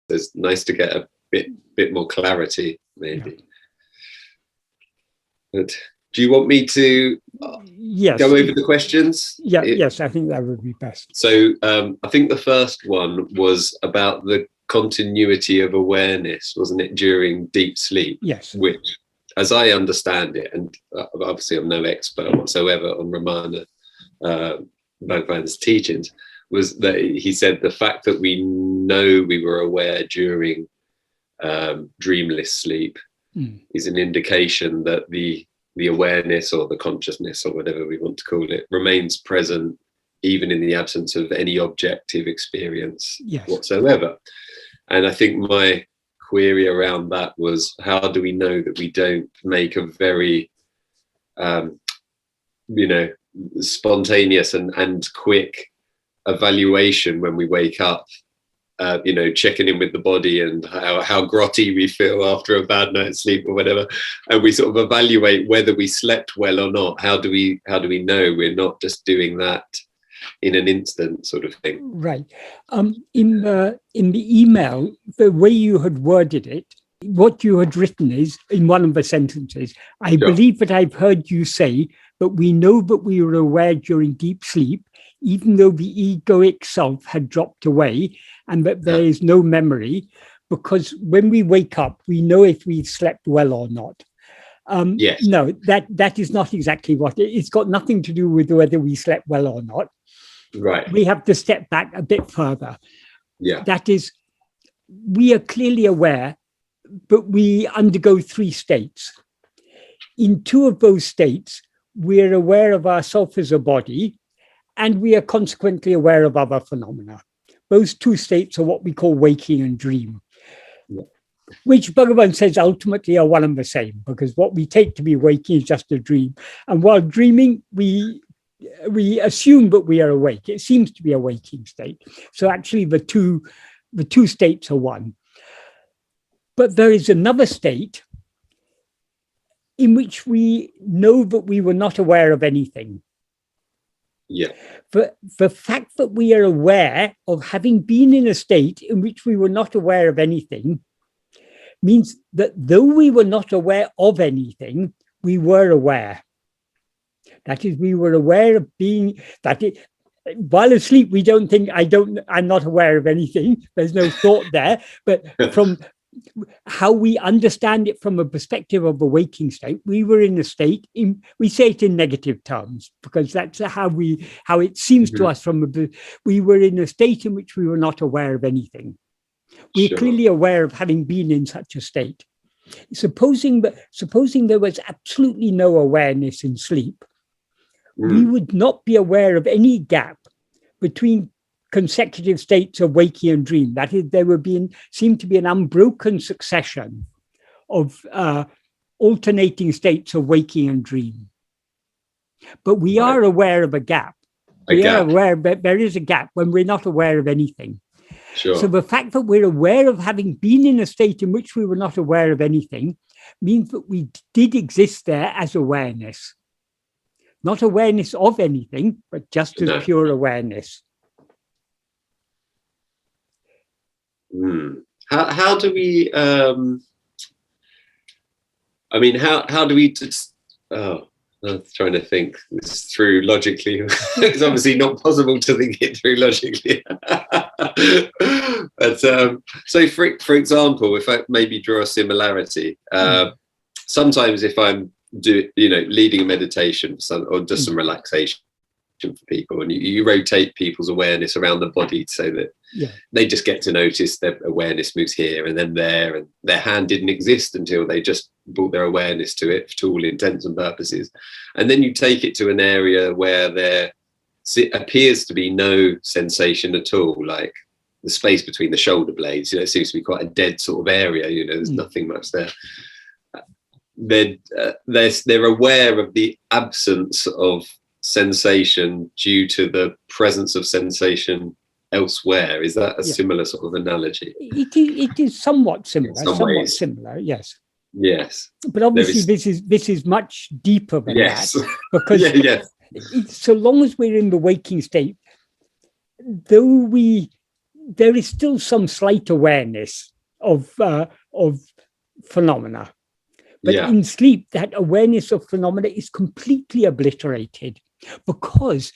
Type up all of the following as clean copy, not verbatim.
it's nice to get a bit more clarity, maybe. But do you want me to go over the questions? Yes, I think that would be best. So I think the first one was about the continuity of awareness, wasn't it, during deep sleep? Yes. Which, as I understand it, and obviously I'm no expert whatsoever on Ramana, Bhagavan's teachings, was that he said the fact that we know we were aware during dreamless sleep is an indication that the awareness or the consciousness or whatever we want to call it remains present even in the absence of any objective experience whatsoever. And I think my query around that was, how do we know that we don't make a very spontaneous and quick evaluation when we wake up, checking in with the body and how grotty we feel after a bad night's sleep or whatever, and we sort of evaluate whether we slept well or not. How do we know we're not just doing that in an instant, sort of thing? Right. In the email, the way you had worded it, what you had written is, in one of the sentences, I believe that I've heard you say, but we know that we were aware during deep sleep, even though the egoic self had dropped away, and that there is no memory, because when we wake up, we know if we slept well or not. No, that is not exactly what it's got nothing to do with whether we slept well or not. Right. We have to step back a bit further. Yeah. That is, we are clearly aware, but we undergo 3 states. In 2 of those states, we're aware of ourself as a body, and we are consequently aware of other phenomena. Those 2 states are what we call waking and dream, which Bhagavan says ultimately are one and the same, because what we take to be waking is just a dream. And while dreaming, we assume that we are awake. It seems to be a waking state. So actually the two states are one. But there is another state in which we know that we were not aware of anything. Yeah. The fact that we are aware of having been in a state in which we were not aware of anything means that though we were not aware of anything, we were aware. That is, we were aware of being while asleep, we don't think I'm not aware of anything. There's no thought there. But from how we understand it from a perspective of a waking state, we were in a state, we say it in negative terms, because that's how it seems to us we were in a state in which we were not aware of anything. We're clearly aware of having been in such a state. Supposing there was absolutely no awareness in sleep, we would not be aware of any gap between consecutive states of waking and dream. That is, there would seem to be an unbroken succession of alternating states of waking and dream. But we are aware of a gap. We are aware that there is a gap when we're not aware of anything. So the fact that we're aware of having been in a state in which we were not aware of anything means that we did exist there as awareness. Not awareness of anything, but just as pure awareness. How do we, how do we just, I'm trying to think this through logically. It's obviously not possible to think it through logically. But so for example, if I maybe draw a similarity, sometimes if I'm leading a meditation or just some relaxation for people, and you rotate people's awareness around the body so that they just get to notice their awareness moves here and then there, and their hand didn't exist until they just brought their awareness to it to all intents and purposes. And then you take it to an area where there appears to be no sensation at all, like the space between the shoulder blades, it seems to be quite a dead sort of area, there's nothing much there. They're aware of the absence of sensation due to the presence of sensation elsewhere. Is that a similar sort of analogy? It is somewhat similar. Ways. Similar, yes. Yes. But obviously, this is much deeper than that, because so long as we're in the waking state, though we there is still some slight awareness of phenomena. But in sleep, that awareness of phenomena is completely obliterated, because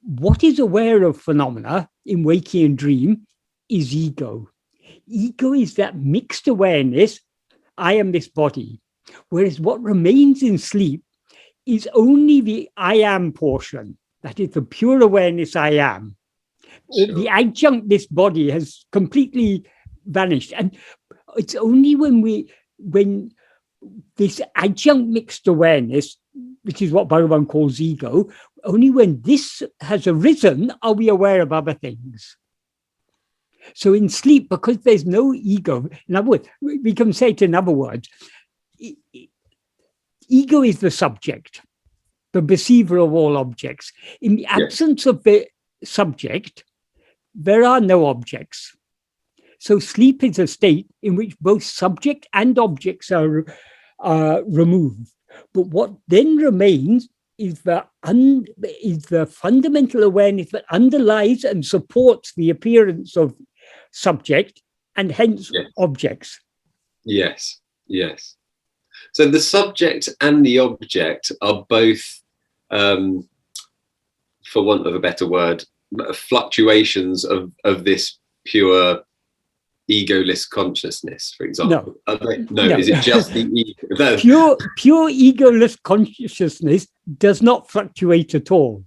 what is aware of phenomena in waking and dream is ego. Ego is that mixed awareness, I am this body. Whereas what remains in sleep is only the I am portion. That is the pure awareness I am. Sure. The adjunct, this body, has completely vanished. And it's only when this adjunct mixed awareness, which is what Bhagavan calls ego, only when this has arisen are we aware of other things. So in sleep, because there's no ego, in other words, we can say it in other words, ego is the subject, the perceiver of all objects. In the absence of the subject, there are no objects. So sleep is a state in which both subject and objects are removed. But what then remains is the fundamental awareness that underlies and supports the appearance of subject and hence objects. Yes, yes. So the subject and the object are both, for want of a better word, fluctuations of this pure egoless consciousness, for example. No, is it just the ego? No. Pure egoless consciousness does not fluctuate at all.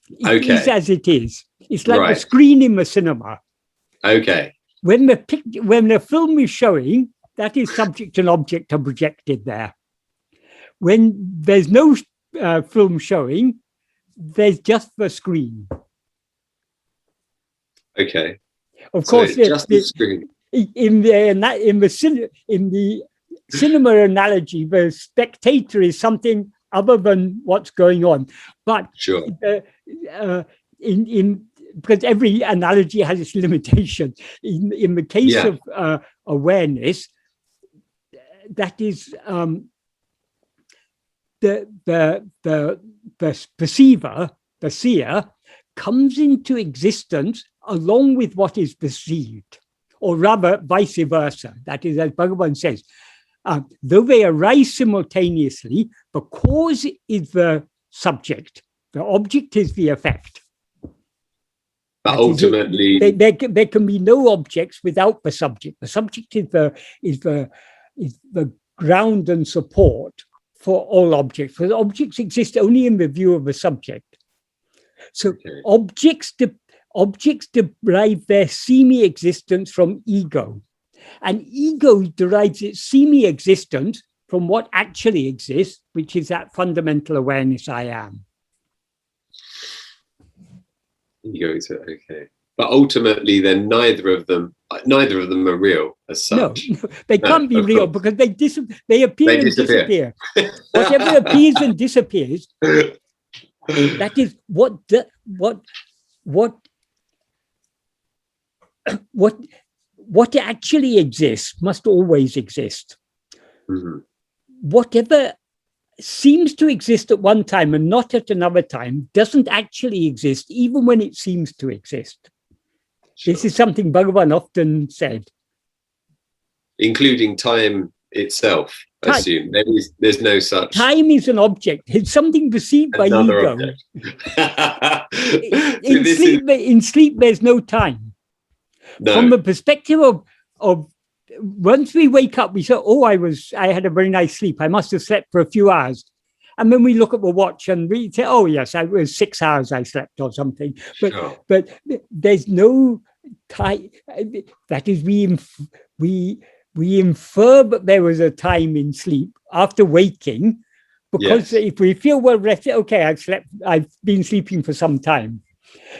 It is as it is. It's like the screen in the cinema. Okay. When the film is showing, that is subject and object are projected there. When there's no film showing, there's just the screen. Okay. Of course, just the screen. In the cinema analogy, the spectator is something other than what's going on. But sure. Because every analogy has its limitations. In the case of awareness, that is the perceiver, the seer, comes into existence along with what is perceived, or rather vice versa. That is, as Bhagavan says, though they arise simultaneously, the cause is the subject, the object is the effect. But ultimately, there can be no objects without the subject. The subject is the ground and support for all objects. Because objects exist only in the view of the subject. So objects derive their semi-existence from ego, and ego derives its semi-existence from what actually exists, which is that fundamental awareness I am. Ego is okay, but ultimately, then neither of them are real as such. No, they can't be real because they appear and disappear. Whatever appears and disappears, that is what actually exists must always exist. Mm-hmm. Whatever seems to exist at one time and not at another time doesn't actually exist, even when it seems to exist. Sure. This is something Bhagavan often said. Including time itself, I assume. There's no such... Time is an object. It's something perceived by ego. In sleep, there's no time. No. From the perspective of once we wake up, we say, oh, I had a very nice sleep. I must have slept for a few hours. And then we look at the watch and we say, oh, yes, it was 6 hours I slept or something. But there's no time. That is, we infer that there was a time in sleep after waking, because if we feel well rested, okay, I've been sleeping for some time.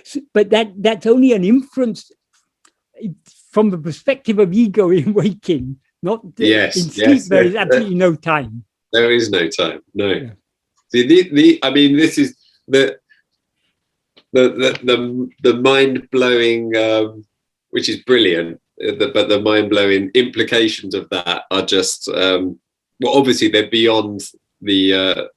So, but that's only an inference from the perspective of ego in waking, not in sleep. There is absolutely no time. There is no time. No. Yeah. See, I mean, this is the mind blowing, which is brilliant. But the mind blowing implications of that are just obviously they're beyond the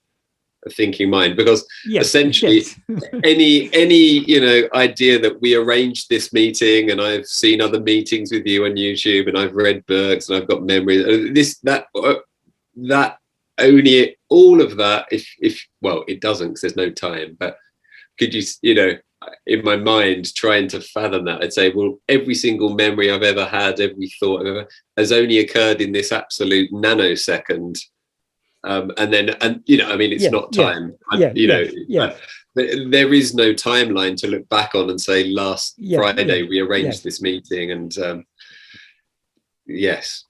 thinking mind, because yes, essentially yes. any idea that we arranged this meeting, and I've seen other meetings with you on YouTube, and I've read books, and I've got memories, that only all of that, if well, it doesn't, because there's no time, but could you in my mind trying to fathom that, I'd say, well, every single memory I've ever had, every thought I've ever has only occurred in this absolute nanosecond. And it's not time. But there is no timeline to look back on and say, last Friday we arranged this meeting, and yes.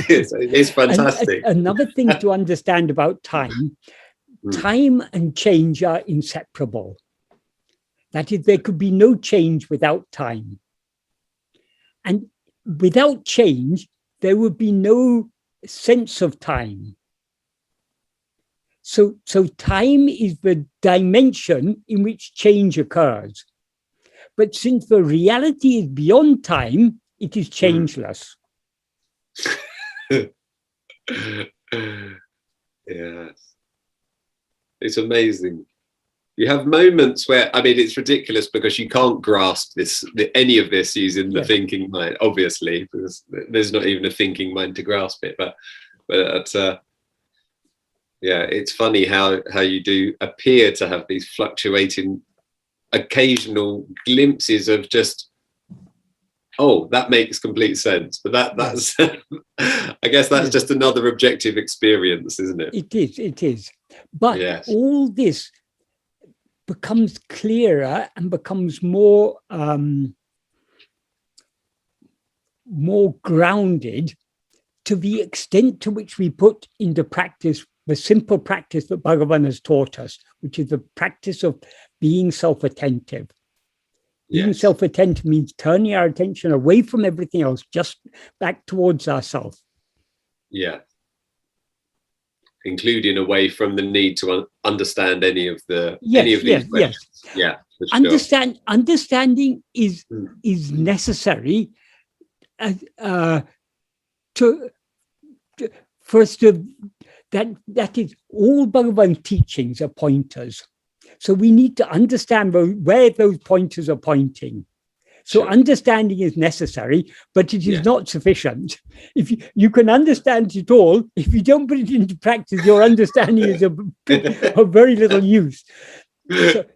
it's fantastic. And another thing to understand about time, time and change are inseparable. That is, there could be no change without time. And without change, there would be no sense of time. So time is the dimension in which change occurs. But since the reality is beyond time, it is changeless. Yes. It's amazing. You have moments where, it's ridiculous because you can't grasp any of this using the thinking mind, obviously, because there's not even a thinking mind to grasp it. But it's funny how you do appear to have these fluctuating occasional glimpses of just, oh, that makes complete sense. But that's I guess that's just another objective experience, isn't it? It is. But all this becomes clearer and becomes more grounded to the extent to which we put into practice the simple practice that Bhagavan has taught us, which is the practice of being self-attentive. Being self-attentive means turning our attention away from everything else, just back towards ourselves. Yeah. Including away from the need to understand any of these questions. Yeah. Understanding is necessary that is, all Bhagavan's teachings are pointers. So we need to understand where those pointers are pointing. So understanding is necessary, but it is not sufficient. If you can understand it all, if you don't put it into practice, your understanding is of very little use. But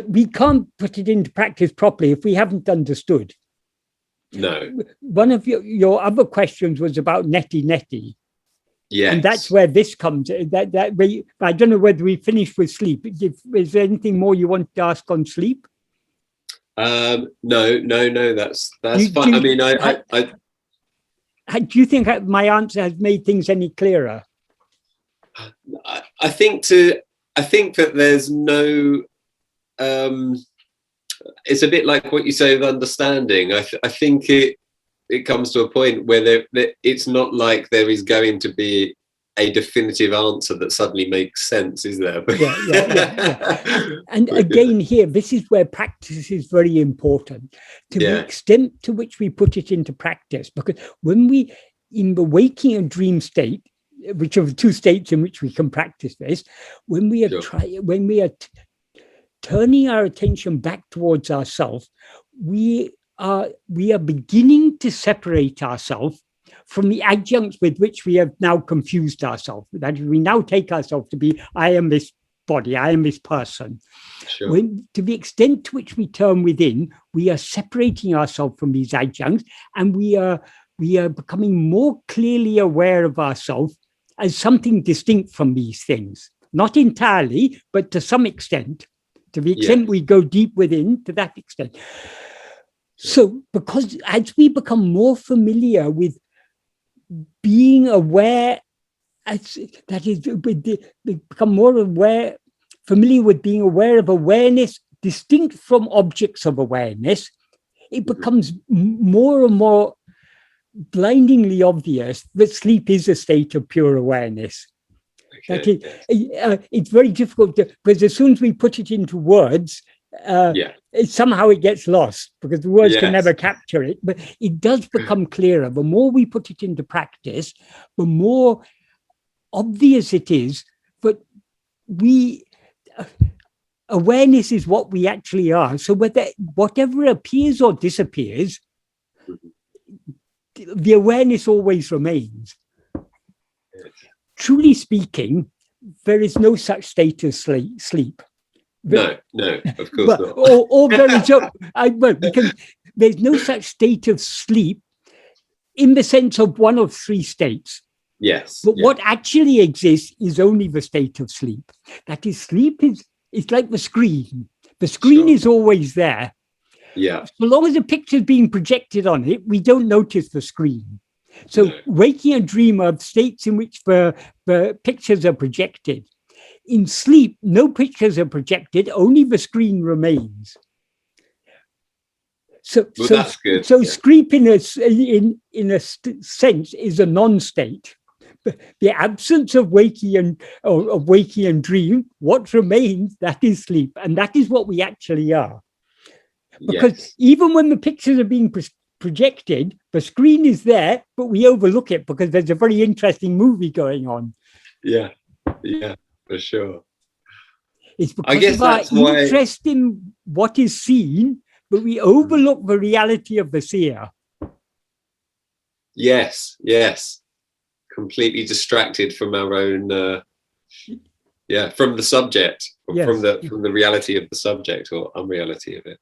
we can't put it into practice properly if we haven't understood. No. One of your other questions was about Neti. Yes. And that's where this comes. I don't know whether we finished with sleep. Is there anything more you want to ask on sleep? No. That's fine. Do you think my answer has made things any clearer? I think that there's no. It's a bit like what you say with understanding. I think it comes to a point where it's not like there is going to be a definitive answer that suddenly makes sense, is there? And again, here, this is where practice is very important, to the extent to which we put it into practice. Because when we, in the waking and dream state, which are the two states in which we can practice this, when we are turning our attention back towards ourselves, we are beginning to separate ourselves from the adjuncts with which we have now confused ourselves. That we now take ourselves to be, I am this body, I am this person. Sure. To the extent to which we turn within, we are separating ourselves from these adjuncts, and we are becoming more clearly aware of ourselves as something distinct from these things. Not entirely, but to some extent. To the extent we go deep within, to that extent. So, because as we become more familiar with being aware, become more familiar with being aware of awareness distinct from objects of awareness, it becomes more and more blindingly obvious that sleep is a state of pure awareness. Okay. It's very difficult because as soon as we put it into words, somehow it gets lost because the words can never capture it. But it does become clearer. The more we put it into practice, the more obvious it is, but awareness is what we actually are. So whatever appears or disappears, the awareness always remains. Truly speaking, there is no such state as sleep. No, of course not. Or very so. Because there's no such state of sleep in the sense of one of three states. Yes. But what actually exists is only the state of sleep. That is, sleep is like the screen. The screen is always there. Yeah. So long as the picture is being projected on it, we don't notice the screen. So waking and dream are states in which the pictures are projected. In sleep, no pictures are projected, only the screen remains. So that's good. So sleep in a sense is a non-state. The absence of waking and dream, what remains, that is sleep. And that is what we actually are. Because even when the pictures are being projected, the screen is there, but we overlook it because there's a very interesting movie going on. Yeah, for sure. It's because of our interest in what is seen, but we overlook the reality of the seer. Yes. Completely distracted from our own, from the subject, or from the reality of the subject or unreality of it.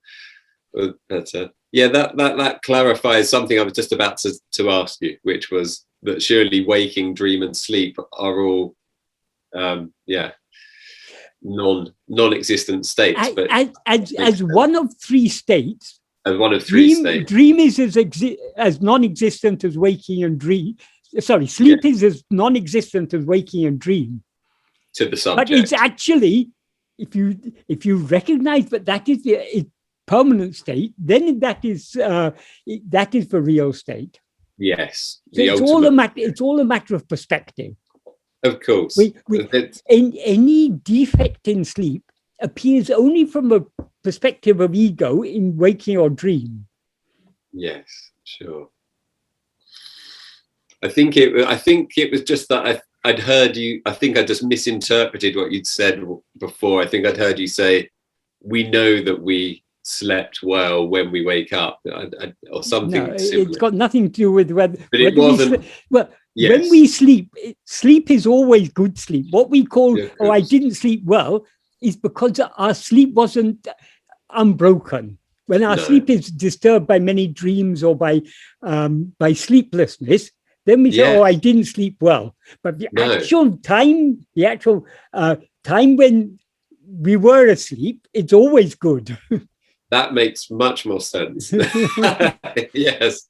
That clarifies something I was just about to ask you, which was that surely waking, dream, and sleep are all, non-existent states. But as one of three states. As one of three states. Dream is as non-existent as waking and dream. Sorry, sleep is as non-existent as waking and dream. To the subject. But it's actually, if you recognize that is the permanent state, then that is the real state. Yes. So it's all a matter of perspective. Of course. Any defect in sleep appears only from a perspective of ego in waking or dream. Yes, sure. I think it was just that I'd heard you. I think I just misinterpreted what you'd said before. I think I'd heard you say, "We know that we slept well when we wake up," or something. No, similar. It's got nothing to do with whether. But it wasn't. When we sleep is always good sleep. What we call, I didn't sleep well, is because our sleep wasn't unbroken. When our sleep is disturbed by many dreams or by sleeplessness, then we say, I didn't sleep well. But the actual time when we were asleep, it's always good. That makes much more sense. Yes.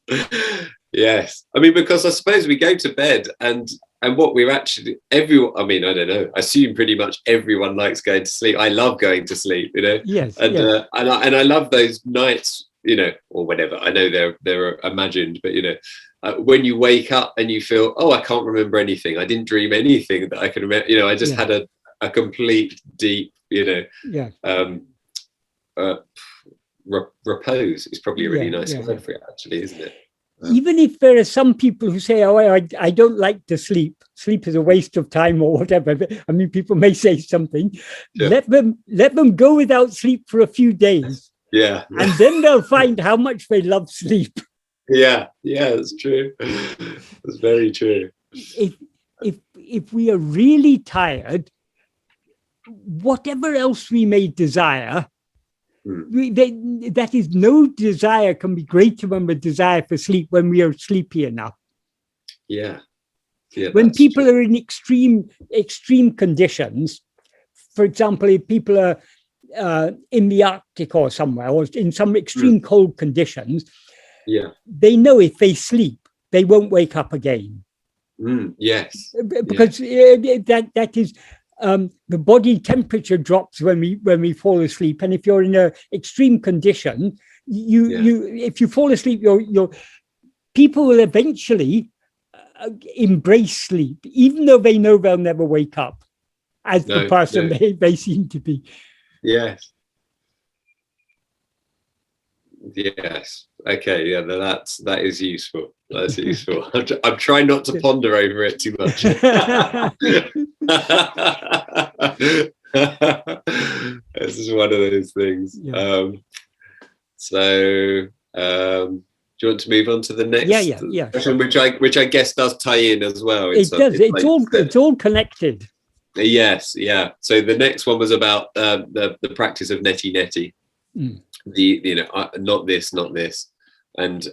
I mean, because I suppose we go to bed and what we're actually, everyone, I mean, I don't know, I assume pretty much everyone likes going to sleep. I love going to sleep, Yes. And I love those nights, or whatever. I know they're imagined, but when you wake up and you feel, I can't remember anything. I didn't dream anything that I can remember. I just had a complete deep, repose is probably a really nice word for it, actually, isn't it? Even if there are some people who say, I don't like to sleep. Sleep is a waste of time or whatever. I mean, people may say something. Sure. Let them go without sleep for a few days. Yeah. And then they'll find how much they love sleep. Yeah, that's true. That's very true. If we are really tired, whatever else we may desire, that is, no desire can be greater than the desire for sleep when we are sleepy enough. Yeah. When people are in extreme conditions, for example, if people are in the Arctic or somewhere, or in some extreme cold conditions, they know if they sleep, they won't wake up again. Yes. Because that is, the body temperature drops when we fall asleep, and if you're in an extreme condition, if you fall asleep, your people will eventually embrace sleep, even though they know they'll never wake up, as the person they seem to be. Yes. Yes. Okay. Yeah. That is useful. That's useful. I'm trying not to ponder over it too much. This is one of those things. Yeah. Do you want to move on to the next question, which I guess does tie in as well? It does. It's all connected. Yes. Yeah. So the next one was about the practice of Neti. Not this, and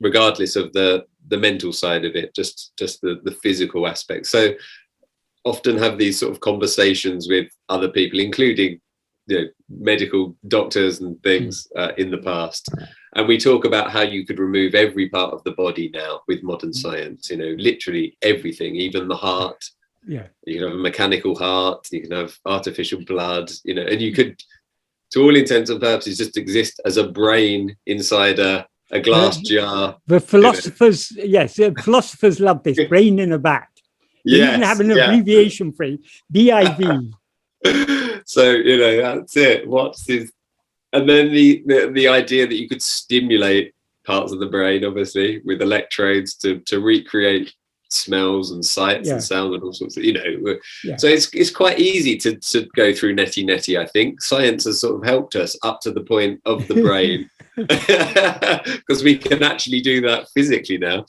regardless of the mental side of it, just the physical aspect. So often have these sort of conversations with other people, including medical doctors and things in the past, and we talk about how you could remove every part of the body now with modern science, literally everything, even the heart. You can have a mechanical heart, you can have artificial blood, and you could, to all intents and purposes, just exist as a brain inside a glass jar. The philosophers, philosophers love this, brain in a vat. They even have an abbreviation for it, BIV. So, that's it. What's this? And then the idea that you could stimulate parts of the brain, obviously, with electrodes to recreate smells and sights and sound and all sorts of, so it's quite easy to go through Neti. I think science has sort of helped us up to the point of the brain, because we can actually do that physically now.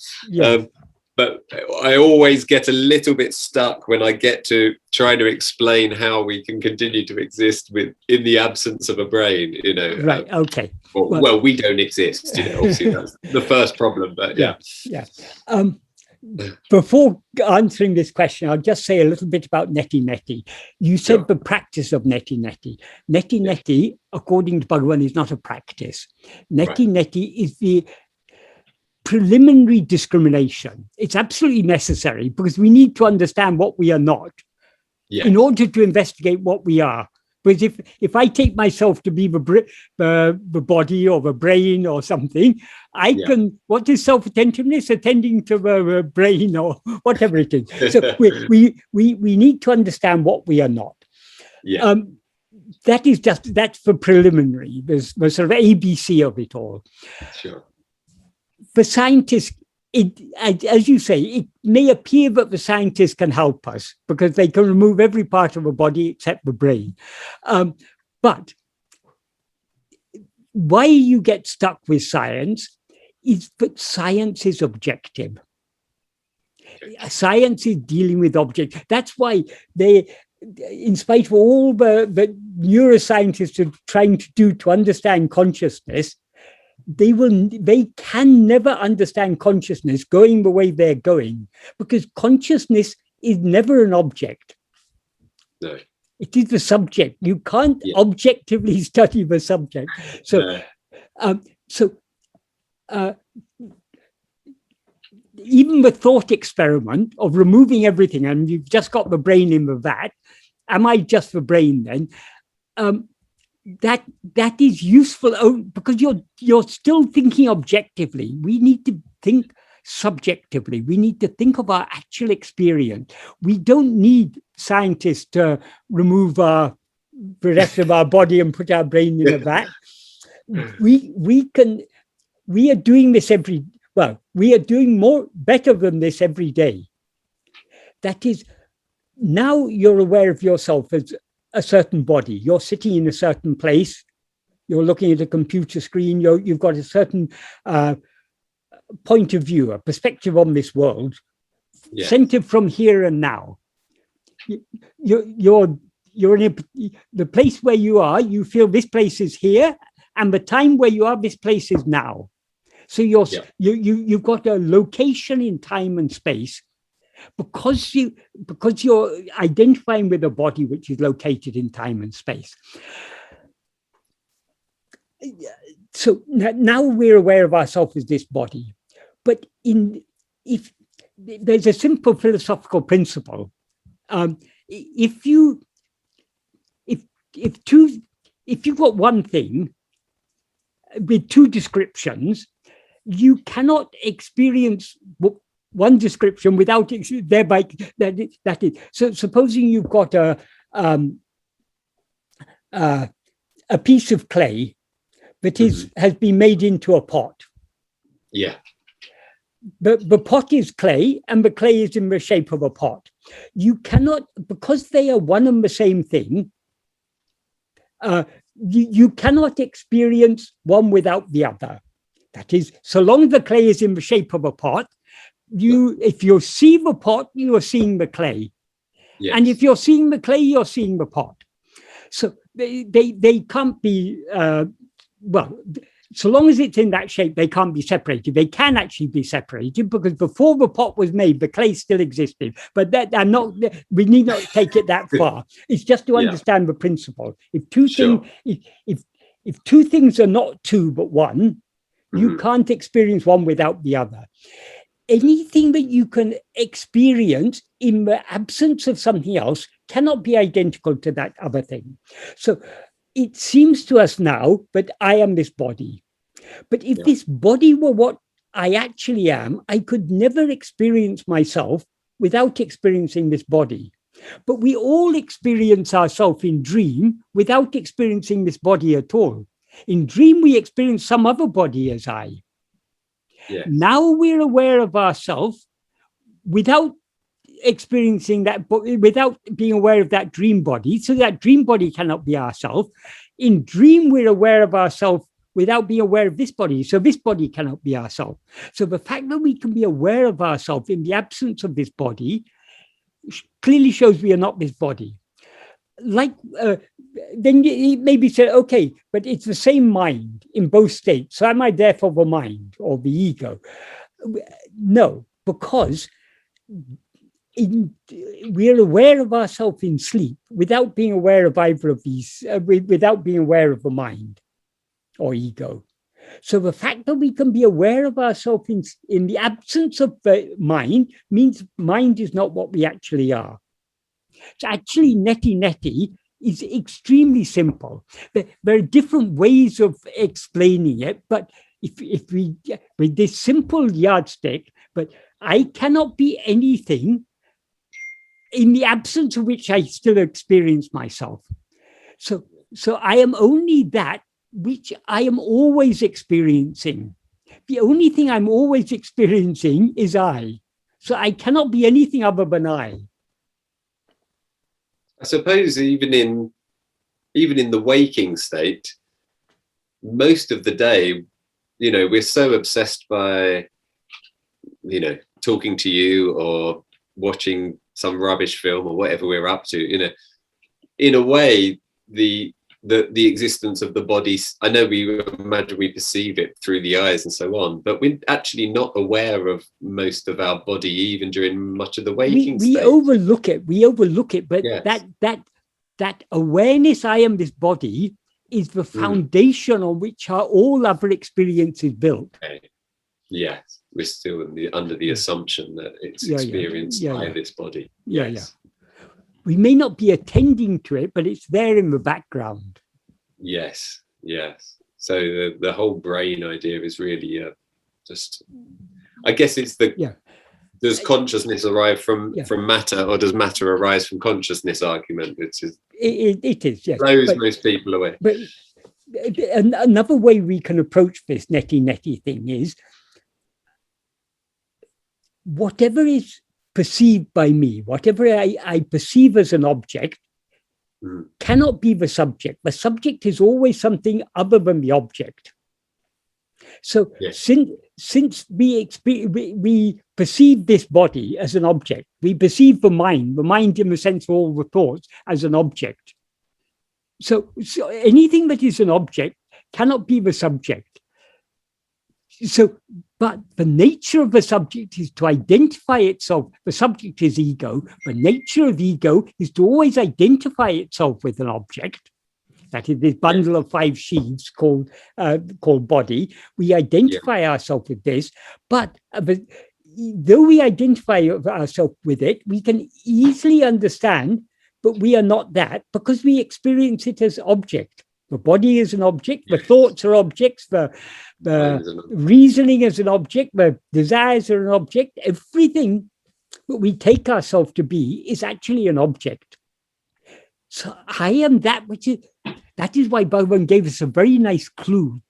But I always get a little bit stuck when I get to trying to explain how we can continue to exist in the absence of a brain, Right. Okay. Well, we don't exist, obviously that's the first problem, but before answering this question, I'll just say a little bit about Neti. You said the practice of Neti. Neti, according to Bhagavan, is not a practice. Neti is the preliminary discrimination. It's absolutely necessary because we need to understand what we are not in order to investigate what we are. Because if I take myself to be the body or the brain or something, I can, what is self-attentiveness? Attending to the brain or whatever it is. So we need to understand what we are not. That's the preliminary. There's the sort of ABC of it all. Sure. For scientists, as you say, it may appear that the scientists can help us because they can remove every part of the body except the brain. But why you get stuck with science is that science is objective. Science is dealing with objects. That's why they, in spite of all the neuroscientists are trying to do to understand consciousness, they can never understand consciousness going the way they're going, because consciousness is never an object. No. It is the subject. You can't objectively study the subject. So, even the thought experiment of removing everything and you've just got the brain in the vat, am I just the brain then? That is useful because you're still thinking objectively. We need to think subjectively. We need to think of our actual experience. We don't need scientists to remove the rest of our body and put our brain in a vat. We are doing this we are doing better than this every day. That is, now you're aware of yourself as a certain body. You're sitting in a certain place. You're looking at a computer screen. You've got a certain point of view, a perspective on this world, centered from here and now. You're in the place where you are. You feel this place is here, and the time where you are, this place is now. So you've got a location in time and space. Because you're identifying with a body which is located in time and space. So now we're aware of ourselves as this body. But if there's a simple philosophical principle, if you've got one thing with two descriptions, you cannot experience one description without thereby that is. So supposing you've got a piece of clay, that has been made into a pot. Yeah. The pot is clay, and the clay is in the shape of a pot. You cannot, because they are one and the same thing, you cannot experience one without the other. That is, so long as the clay is in the shape of a pot, if you see the pot, you are seeing the clay. Yes. And if you're seeing the clay, you're seeing the pot. So they can't be, so long as it's in that shape, they can't be separated. They can actually be separated, because before the pot was made, the clay still existed. But we need not take it that far. It's just to understand the principle. If two things are not two but one, you can't experience one without the other. Anything that you can experience in the absence of something else cannot be identical to that other thing. So it seems to us now that I am this body. But if this body were what I actually am, I could never experience myself without experiencing this body. But we all experience ourselves in dream without experiencing this body at all. In dream, we experience some other body as I. Yes. Now we're aware of ourselves without experiencing that, without being aware of that dream body. So that dream body cannot be ourselves. In dream, we're aware of ourselves without being aware of this body. So this body cannot be ourselves. So the fact that we can be aware of ourselves in the absence of this body clearly shows we are not this body. Then he maybe said, okay, but it's the same mind in both states. So am I therefore the mind or the ego? No, because we're aware of ourselves in sleep without being aware of either of these, without being aware of the mind or ego. So the fact that we can be aware of ourselves in the absence of the mind means mind is not what we actually are. So actually, Neti is extremely simple. There are different ways of explaining it, but if we, with this simple yardstick, but I cannot be anything in the absence of which I still experience myself. So I am only that which I am always experiencing. The only thing I'm always experiencing is I. So I cannot be anything other than I. I suppose even in the waking state, most of the day, we're so obsessed by, talking to you or watching some rubbish film or whatever we're up to. In a way, the existence of the body, I know we imagine we perceive it through the eyes and so on, but we're actually not aware of most of our body, even during much of the waking state. We overlook it, but yes. that awareness, I am this body, is the foundation on which all other experience is built. Okay. Yes, we're still under the assumption that it's experienced by this body. Yes. We may not be attending to it, but it's there in the background. Yes. So the whole brain idea is really just, I guess it's does consciousness arrive from matter, or does matter arise from consciousness argument, which is it is, yes. Blows most people away. But another way we can approach this Neti thing is, whatever is perceived by me, whatever I perceive as an object, cannot be the subject. The subject is always something other than the object. So since we perceive this body as an object, we perceive the mind in the sense of all the thoughts, as an object. So anything that is an object cannot be the subject. But the nature of the subject is to identify itself. The subject is ego. The nature of ego is to always identify itself with an object. That is this bundle of 5 sheaves called body. We identify ourselves with this, but though we identify ourselves with it, we can easily understand, but we are not that, because we experience it as object. The body is an object, the thoughts are objects, the reasoning is an object, the desires are an object. Everything that we take ourselves to be is actually an object. So I am that which is, that is why Bhagavan gave us a very nice clue,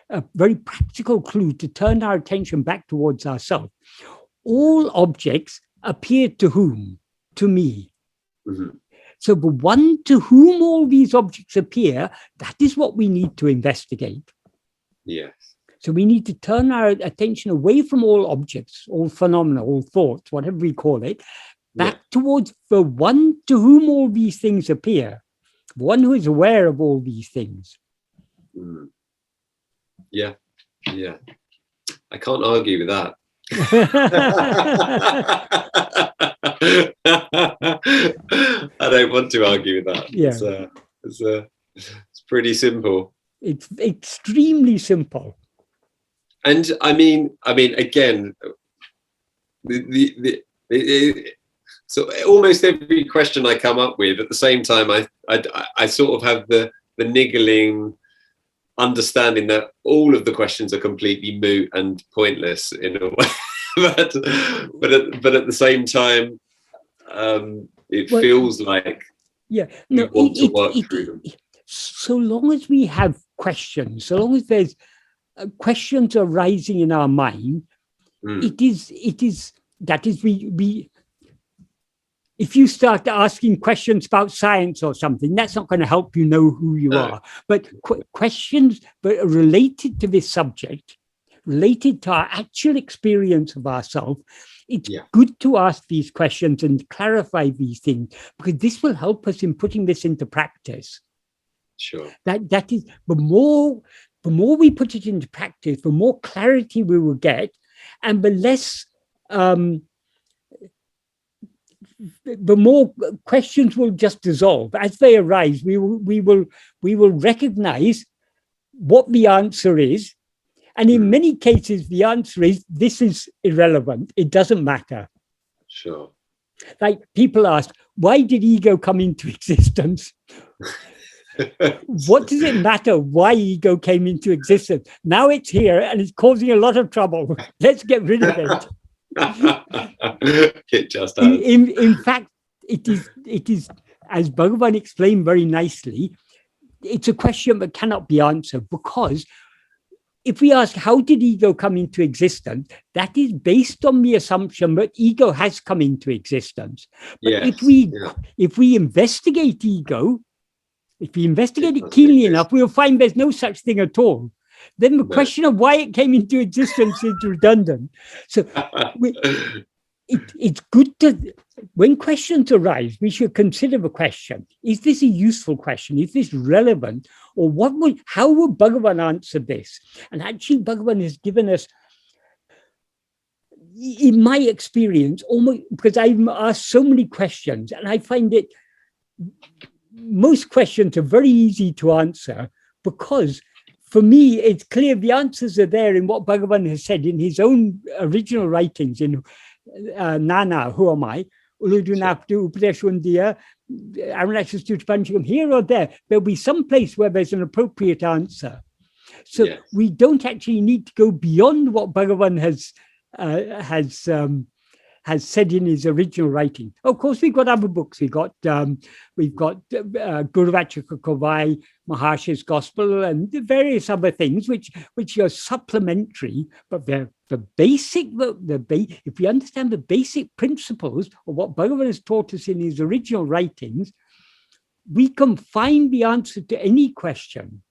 a very practical clue to turn our attention back towards ourselves. All objects appear to whom? To me. Mm-hmm. So the one to whom all these objects appear, that is what we need to investigate. Yes. So we need to turn our attention away from all objects, all phenomena, all thoughts, whatever we call it, back towards the one to whom all these things appear, the one who is aware of all these things. Mm. Yeah. Yeah. I can't argue with that. I don't want to argue with that. Yeah. It's pretty simple. It's extremely simple. And I mean, again, so almost every question I come up with, at the same time, I sort of have the niggling understanding that all of the questions are completely moot and pointless in a way. but at the same time, it feels like you want to work through them. So long as we have questions, so long as there's questions arising in our mind, it is that is we if you start asking questions about science or something, that's not going to help you know who you are. But questions but related to this subject, related to our actual experience of ourselves, it's good to ask these questions and clarify these things, because this will help us in putting this into practice. Sure. That is, the more we put it into practice, the more clarity we will get, and the less the more questions will just dissolve as they arise. We will recognize what the answer is, and in many cases the answer is this is irrelevant. It doesn't matter. Sure. Like people ask, why did ego come into existence? What does it matter why ego came into existence? Now it's here and it's causing a lot of trouble. Let's get rid of it. It just does. In fact, it is, as Bhagavan explained very nicely, it's a question that cannot be answered, because if we ask, how did ego come into existence? That is based on the assumption that ego has come into existence. But if we investigate ego, if we investigate it keenly enough, we'll find there's no such thing at all. Then the question of why it came into existence is redundant. So it's good to, when questions arise, we should consider the question. Is this a useful question? Is this relevant? Or how would Bhagavan answer this? And actually, Bhagavan has given us, in my experience, almost, because I've asked so many questions, and I find it, most questions are very easy to answer, because for me, it's clear the answers are there in what Bhagavan has said in his own original writings in Nana, who am I? Uḷḷadu Nāṛpadu, Upadeshavandiya, Aranakshastutapanchakam, here or there. There'll be some place where there's an appropriate answer. So we don't actually need to go beyond what Bhagavan has said in his original writing. Of course, we've got other books. We've got Guru Vachakakovai, Maharshi's Gospel, and various other things which are supplementary, but they're the basic. If we understand the basic principles of what Bhagavan has taught us in his original writings, we can find the answer to any question.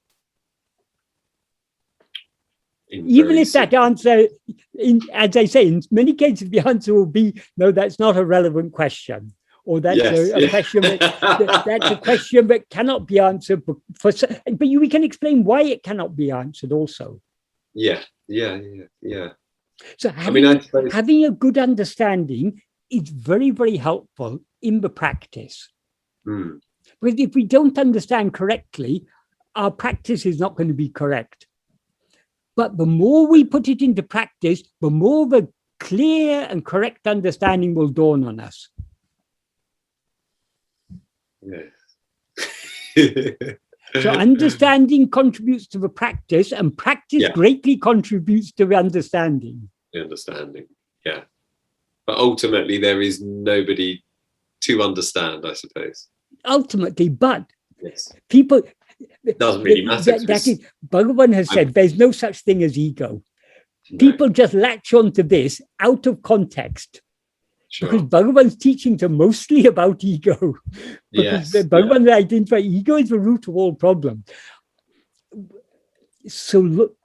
Even if that answer, as I say, in many cases, the answer will be, no, that's not a relevant question. Or that's a question that's a question that cannot be answered. But we can explain why it cannot be answered also. Yeah. So having a good understanding is very, very helpful in the practice. Because if we don't understand correctly, our practice is not going to be correct. But the more we put it into practice, the more the clear and correct understanding will dawn on us. Yes. So understanding contributes to the practice, and practice greatly contributes to the understanding. The understanding, yeah. But ultimately, there is nobody to understand, I suppose. Ultimately, but people, doesn't really matter. That is, Bhagavan has said there's no such thing as ego. No. People just latch onto this out of context. Sure. Because Bhagavan's teachings are mostly about ego. Because Bhagavan identifies ego is the root of all problems. So look,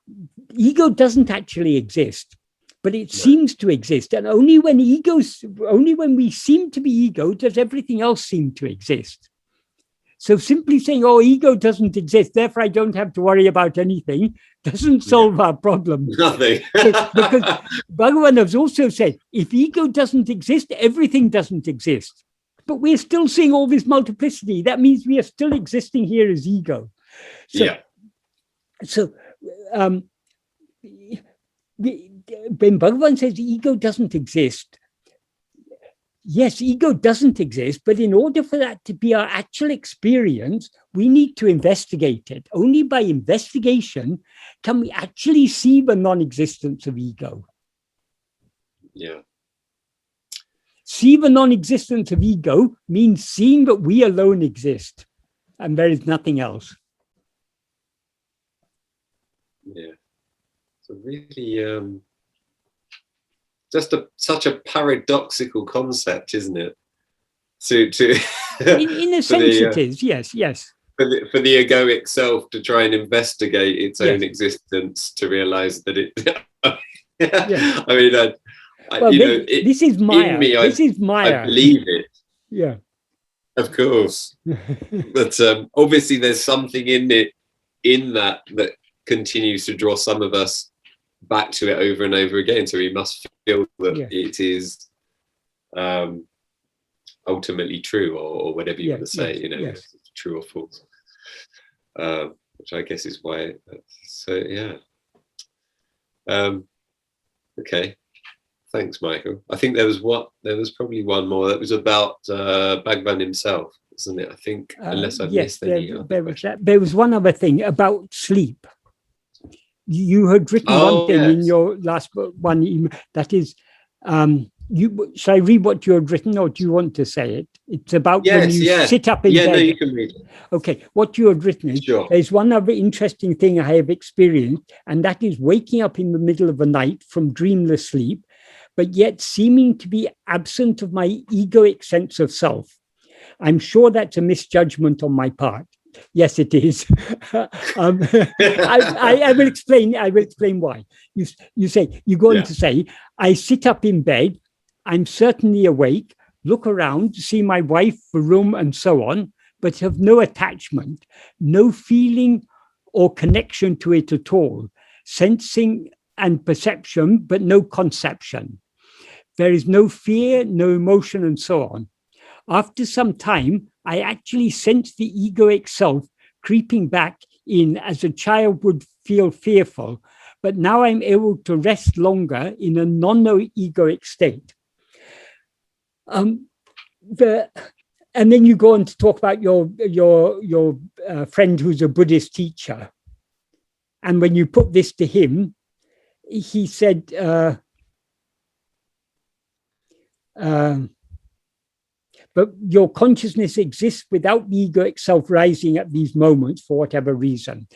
ego doesn't actually exist, but it seems to exist. And only when we seem to be ego, does everything else seem to exist. So simply saying, oh, ego doesn't exist, therefore I don't have to worry about anything, doesn't solve our problem. Nothing. Because Bhagavan has also said, if ego doesn't exist, everything doesn't exist. But we're still seeing all this multiplicity. That means we are still existing here as ego. So when Bhagavan says ego doesn't exist, yes, ego doesn't exist, but in order for that to be our actual experience, we need to investigate it. Only by investigation can we actually see the non-existence of ego. Yeah. See the non-existence of ego means seeing that we alone exist and there is nothing else. Yeah. So really, just such a paradoxical concept, isn't it? In a sense, it is. Yes. For the egoic self to try and investigate its own existence, to realize that it. I mean, this is Maya. This is Maya. I believe it. Yeah. Of course, but obviously, there's something in that continues to draw some of us back to it over and over again. So we must feel that it is ultimately true, or whatever you want to say, it's true or false. Which I guess is why. So yeah. Okay. Thanks, Michael. I think there was probably one more that was about Bhagavan himself, wasn't it? I think, unless I've missed any. There was one other thing about sleep. You had written one thing in your last one. That is, shall I read what you had written, or do you want to say it? It's about when you sit up in bed. No, you can read it. Okay, what you had written is, there's one other interesting thing I have experienced, and that is waking up in the middle of the night from dreamless sleep, but yet seeming to be absent of my egoic sense of self. I'm sure that's a misjudgment on my part. Yes, it is. I will explain. I will explain why. You go on to say, I sit up in bed. I'm certainly awake. Look around, see my wife, the room, and so on, but have no attachment, no feeling or connection to it at all. Sensing and perception, but no conception. There is no fear, no emotion, and so on. After some time, I actually sense the egoic self creeping back in as a child would feel fearful, but now I'm able to rest longer in a non-egoic state. And then you go on to talk about your friend who's a Buddhist teacher. And when you put this to him, he said, but your consciousness exists without the egoic self rising at these moments for whatever reason.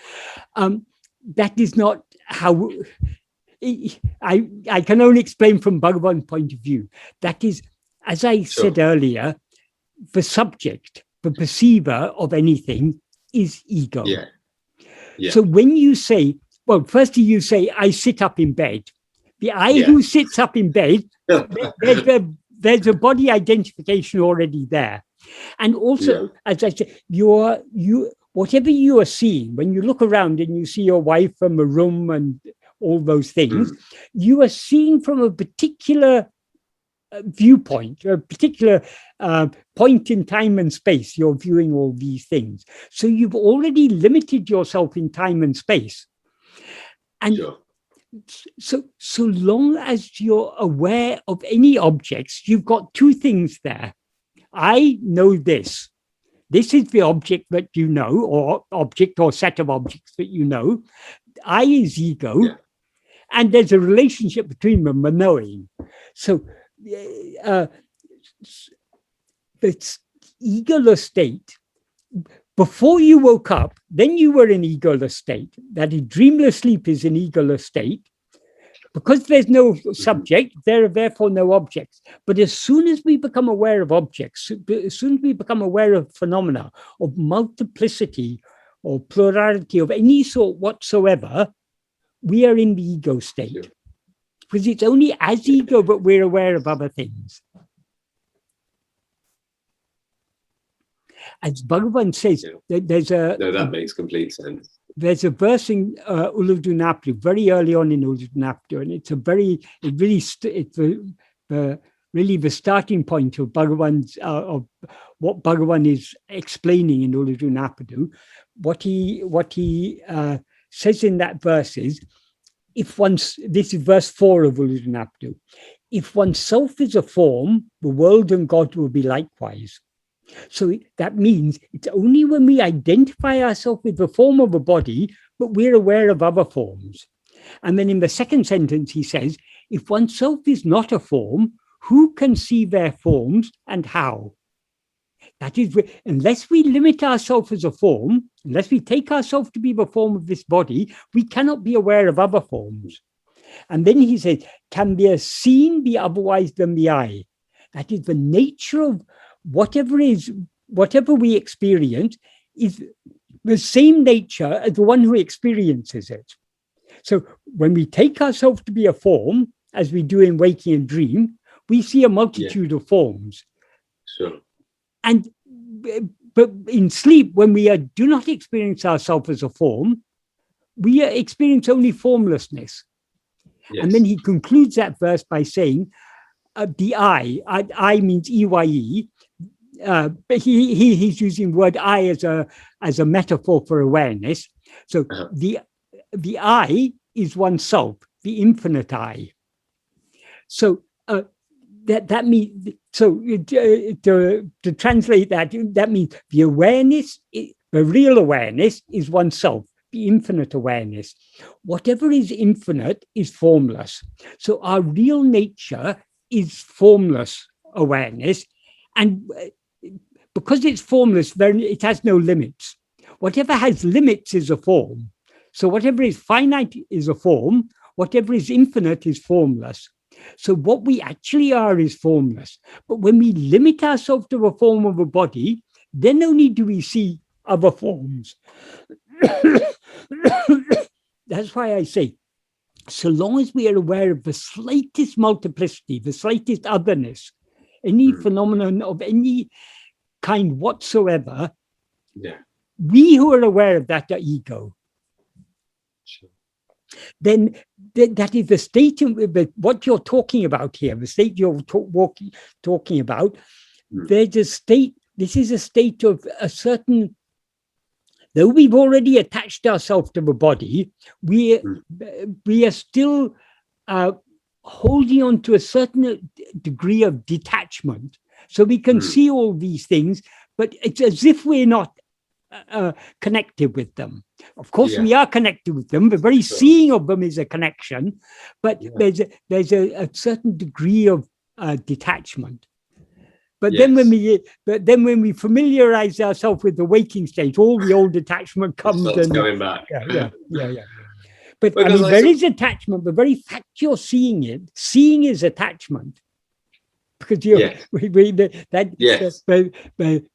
That is not how I can only explain from Bhagavan's point of view. That is, as I said earlier, the subject, the perceiver of anything is ego. So when you say, well, firstly you say, I sit up in bed. The I who sits up in bed, there's a body identification already there. And also, as I said, whatever you are seeing, when you look around and you see your wife from a room and all those things, you are seeing from a particular viewpoint, a particular point in time and space. You're viewing all these things. So you've already limited yourself in time and space. And so long as you're aware of any objects, you've got two things there. I know this. This is the object that you know, or object or set of objects that you know. I is ego, and there's a relationship between them, the knowing. So the egoless state, before you woke up, then you were in egoless state. That is, dreamless sleep is an egoless state. Because there's no subject, there are therefore no objects. But as soon as we become aware of objects, as soon as we become aware of phenomena, of multiplicity or plurality of any sort whatsoever, we are in the ego state. Because it's only as ego that we're aware of other things. As Bhagavan says, there's a... No, that makes complete sense. There's a verse in Uḷḷadu Nāṛpadu, very early on in Uḷḷadu Nāṛpadu, and it's really the starting point of Bhagavan's of what Bhagavan is explaining in Uḷḷadu Nāṛpadu. What he says in that verse is, this is verse 4 of Uḷḷadu Nāṛpadu. If oneself is a form, the world and God will be likewise. So that means it's only when we identify ourselves with the form of a body, but we're aware of other forms. And then in the second sentence, he says, if oneself is not a form, who can see their forms and how? That is, unless we limit ourselves as a form, unless we take ourselves to be the form of this body, we cannot be aware of other forms. And then he says, can the seen be otherwise than the eye? That is, the nature of whatever we experience is the same nature as the one who experiences it. So when we take ourselves to be a form, as we do in waking and dream, we see a multitude of forms. Sure. But in sleep, when we do not experience ourselves as a form, we experience only formlessness. Yes. And then he concludes that verse by saying, the I means EYE. But he's using the word I as a metaphor for awareness. So the I is oneself, the infinite I. So that means, so to translate that means the awareness, the real awareness is oneself, the infinite awareness. Whatever is infinite is formless. So our real nature is formless awareness, and because it's formless, then it has no limits. Whatever has limits is a form. So whatever is finite is a form. Whatever is infinite is formless. So what we actually are is formless. But when we limit ourselves to the form of a body, then only do we see other forms. That's why I say, so long as we are aware of the slightest multiplicity, the slightest otherness, any phenomenon of any kind whatsoever, we who are aware of that are ego. Sure. Then that is the state of what you're talking about here, the state you're talking about. There's a state, this is a state of a certain, though we've already attached ourselves to the body, we are still holding on to a certain degree of detachment. So we can see all these things, but it's as if we're not connected with them. Of course, we are connected with them. The very seeing of them is a connection, but there's a certain degree of detachment. But then when we familiarize ourselves with the waking state, all the old detachment comes and coming back. But I mean, there is attachment. The very fact you're seeing is attachment. Because the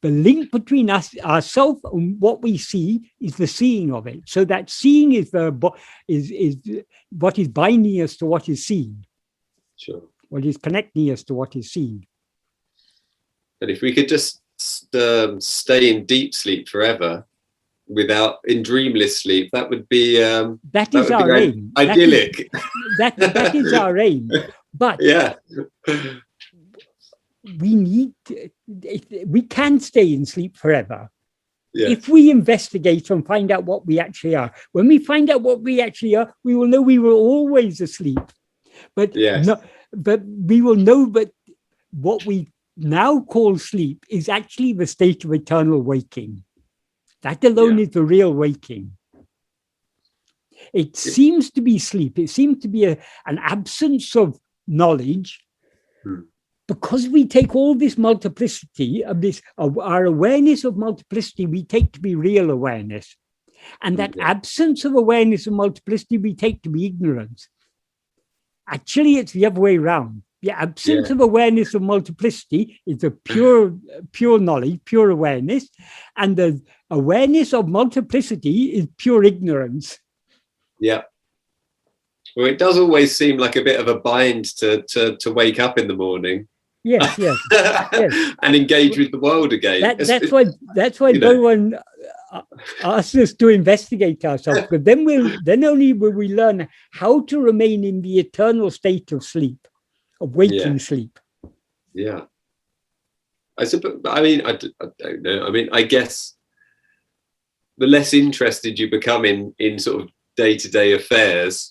link between ourselves and what we see is the seeing of it. So that seeing is what is binding us to what is seen. Sure. What is connecting us to what is seen. And if we could just stay in deep sleep forever, in dreamless sleep, that would be that is our aim. Idyllic. That is our aim. But we can stay in sleep forever if we investigate and find out what we actually are. When we find out what we actually are, we will know we were always asleep. But we will know that what we now call sleep is actually the state of eternal waking. That alone is the real waking. It seems to be sleep. It seems to be an absence of knowledge, because we take all this multiplicity of this, our awareness of multiplicity, we take to be real awareness. And that absence of awareness of multiplicity, we take to be ignorance. Actually, it's the other way around. The absence of awareness of multiplicity is a pure knowledge, pure awareness. And the awareness of multiplicity is pure ignorance. Yeah. Well, it does always seem like a bit of a bind to wake up in the morning. Yes. And engage with the world again. That's why Bhagavan asks us to investigate ourselves, because then only will we learn how to remain in the eternal state of sleep, of waking sleep. Yeah. I suppose. I mean, I don't know. I mean, I guess the less interested you become in sort of day-to-day affairs,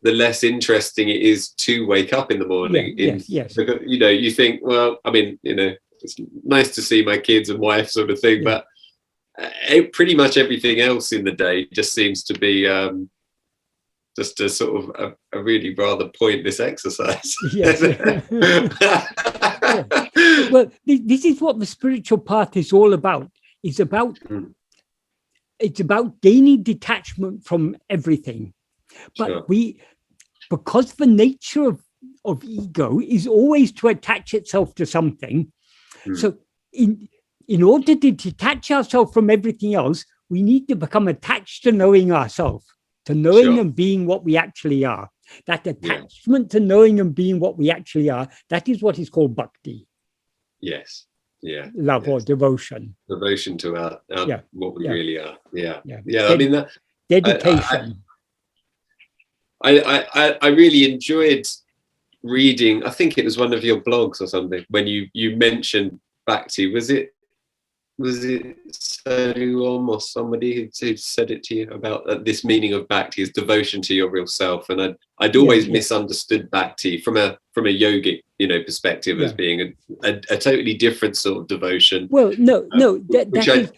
the less interesting it is to wake up in the morning. Yes. Because, you think, well, I mean, it's nice to see my kids and wife sort of thing, but pretty much everything else in the day just seems to be just a sort of a really rather pointless exercise. Yes. Well, this is what the spiritual path is all about. It's about gaining detachment from everything. But because the nature of ego is always to attach itself to something. So in order to detach ourselves from everything else, we need to become attached to knowing ourselves, to knowing and being what we actually are. That attachment to knowing and being what we actually are, that is what is called bhakti. Yes. Yeah. Love or devotion. Devotion to our what we really are. Yeah. I mean, that dedication. I really enjoyed reading, I think it was one of your blogs or something, when you mentioned Bhakti. Was it Saruom or somebody who said it to you about this meaning of Bhakti is devotion to your real self? And I'd always misunderstood Bhakti from a yogic perspective as being a totally different sort of devotion. Well, no, that is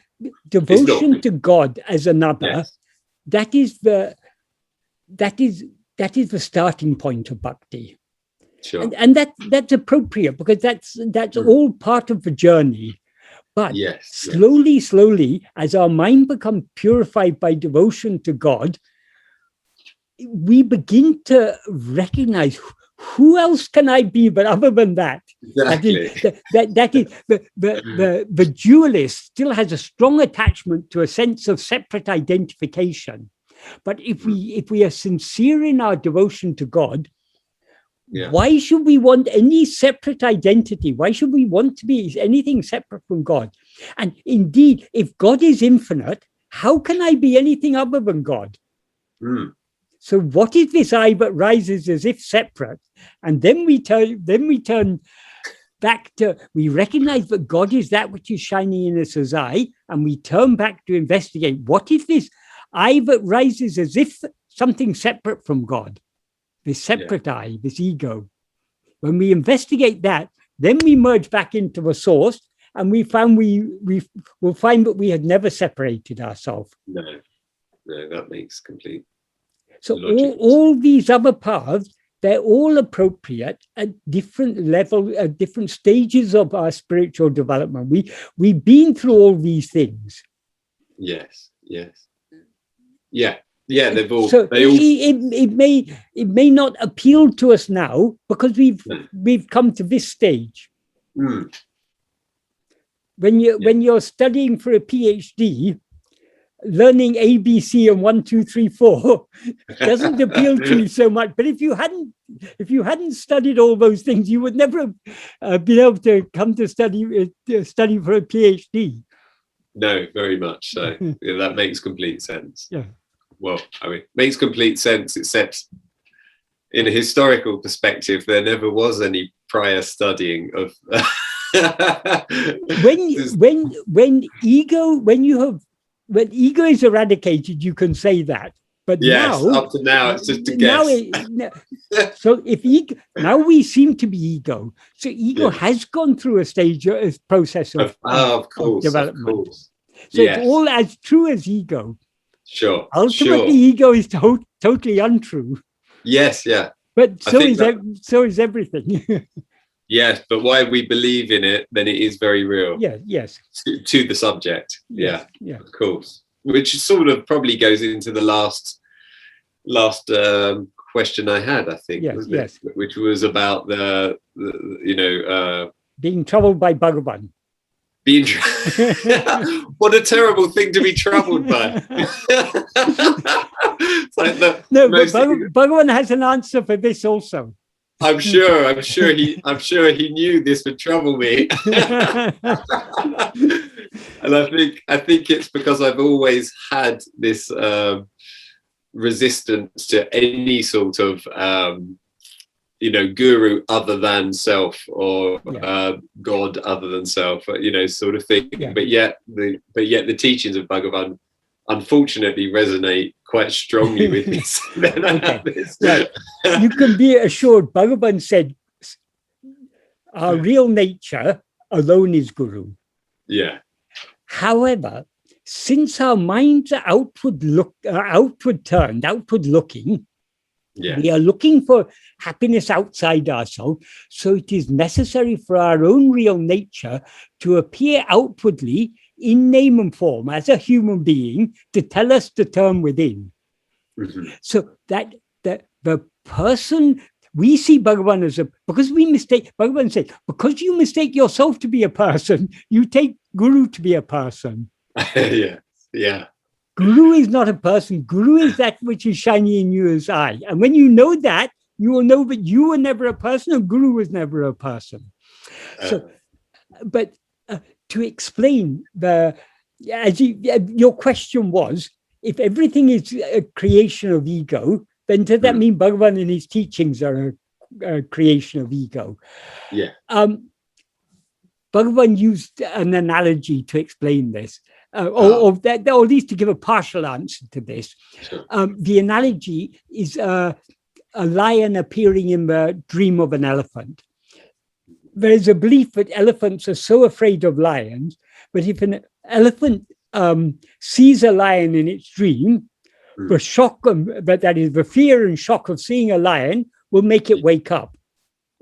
devotion to God as another. Yes. That is the starting point of Bhakti. Sure. And that's appropriate, because that's all part of the journey. But slowly, as our mind becomes purified by devotion to God, we begin to recognize, who else can I be but other than that? Exactly. That is the dualist still has a strong attachment to a sense of separate identification. But if we are sincere in our devotion to God, why should we want any separate identity? Why should we want to be anything separate from God? And indeed, if God is infinite, how can I be anything other than God? So what is this I that rises as if separate? And then we turn back to, we recognize that God is that which is shining in us as I, and we turn back to investigate, what is this I that rises as if something separate from God? This separate I, this ego. When we investigate that, then we merge back into the source, and we will find that we had never separated ourselves. No, that makes complete. So all these other paths, they're all appropriate at different levels, at different stages of our spiritual development. We've been through all these things. Yes. Yeah, they've all. So it may not appeal to us now, because we've come to this stage. When you're studying for a PhD, learning ABC and 1, 2, 3, 4 doesn't appeal to you so much. But if you hadn't studied all those things, you would never have been able to come to study for a PhD. No, very much so. That makes complete sense. Yeah. Well, I mean, makes complete sense, except in a historical perspective, there never was any prior studying of. when ego is eradicated, you can say that. But up to now, it's just a guess. So now we seem to be ego. So ego has gone through a process of development. Of course. So it's all as true as ego. Sure. Ultimately, ego is totally untrue. Yes, yeah. But so is everything. Yes, but why we believe in it, then it is very real. Yeah, yes. To the subject. Yes, yeah, of course. Which sort of probably goes into the last question I had, I think, yes. Which was about the being troubled by Bhagavan. What a terrible thing to be troubled by. It's like no, but Bhagavan has an answer for this also. I'm sure he knew this would trouble me. And I think it's because I've always had this resistance to any sort of guru other than self, or God other than self, sort of thing. Yeah. But yet the teachings of Bhagavan unfortunately resonate quite strongly with me. Right. You can be assured Bhagavan said our real nature alone is guru. Yeah. However, since our minds are outward looking, we are looking for happiness outside ourselves. So it is necessary for our own real nature to appear outwardly in name and form as a human being to tell us to turn within. Mm-hmm. So that the person, we see Bhagavan as Bhagavan said, because you mistake yourself to be a person, you take Guru to be a person. Yeah. Guru is not a person. Guru is that which is shiny in you as eye. And when you know that, you will know that you were never a person and Guru was never a person. To explain your question was, if everything is a creation of ego, then does that mean Bhagavan and his teachings are a creation of ego? Yeah. Bhagavan used an analogy to explain this, or at least to give a partial answer to this. Sure. The analogy is a lion appearing in the dream of an elephant. There is a belief that elephants are so afraid of lions, but if an elephant sees a lion in its dream, the shock that is the fear and shock of seeing a lion will make it wake up.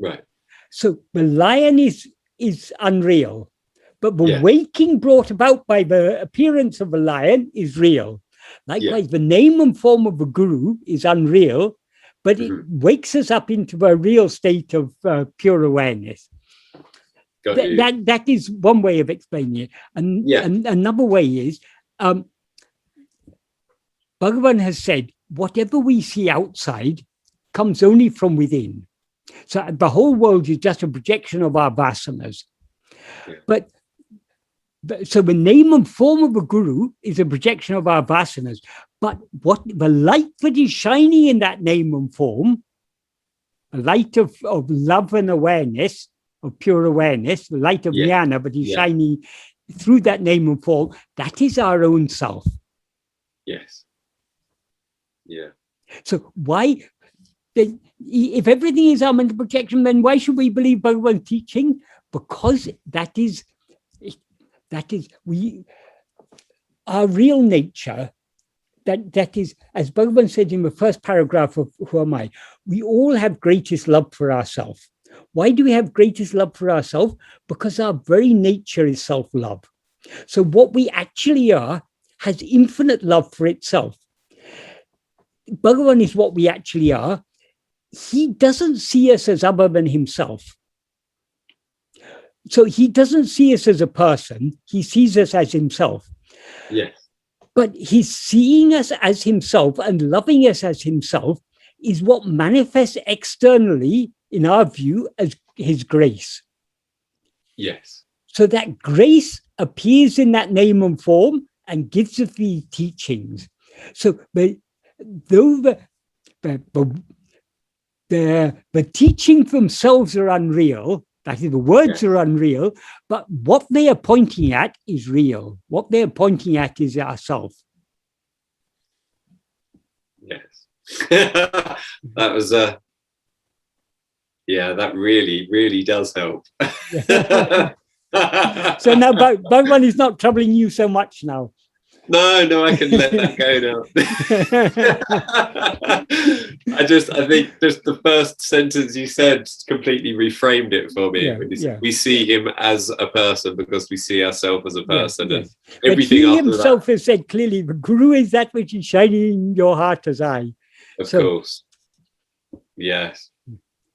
Right. So the lion is unreal, but the waking brought about by the appearance of a lion is real. Likewise, the name and form of a guru is unreal, but it wakes us up into a real state of pure awareness. That is one way of explaining it. And another way is, Bhagavan has said, whatever we see outside comes only from within. So the whole world is just a projection of our vasanas. But so the name and form of a guru is a projection of our vasanas. But what the light that is shining in that name and form, a light of love and awareness, of pure awareness, the light of jnana, but is shining through that name and form, that is our own self. Yes. Yeah. So why, if everything is our mental projection, then why should we believe Bhagavan's teaching? Because that is our real nature. That is, as Bhagavan said in the first paragraph of Who Am I? We all have greatest love for ourselves. Why do we have greatest love for ourselves? Because our very nature is self-love. So what we actually are has infinite love for itself. Bhagavan is what we actually are. He doesn't see us as other than himself. So he doesn't see us as a person. He sees us as himself. Yes. But he's seeing us as himself and loving us as himself is what manifests externally, in our view, as his grace. Yes. So that grace appears in that name and form and gives us the teachings. So though the teachings themselves are unreal, that is, the words are unreal, but what they are pointing at is real. What they are pointing at is ourself. Yes. That was that really, really does help. So now Bhagavan is not troubling you so much now. No, I can let that go now. I think just the first sentence you said completely reframed it for me. Yeah. We see him as a person because we see ourselves as a person, yes. and everything but he after himself that. has said clearly, the Guru is that which is shining in your heart as I. Of course. Yes.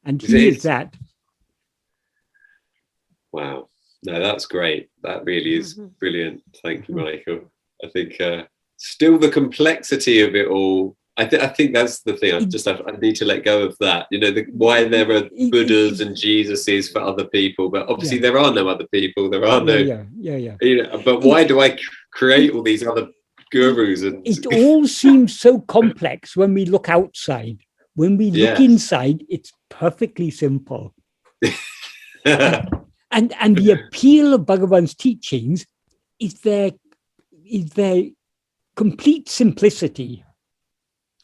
And he is that. Wow. No, that's great. That really is brilliant. Thank you, Michael. I think still the complexity of it all. I think that's the thing. I need to let go of that. Why there are Buddhas and Jesuses for other people, but obviously there are no other people. There are no. But why do I create all these other gurus? It all seems so complex when we look outside. When we look inside, it's perfectly simple. And the appeal of Bhagavan's teachings is their complete simplicity.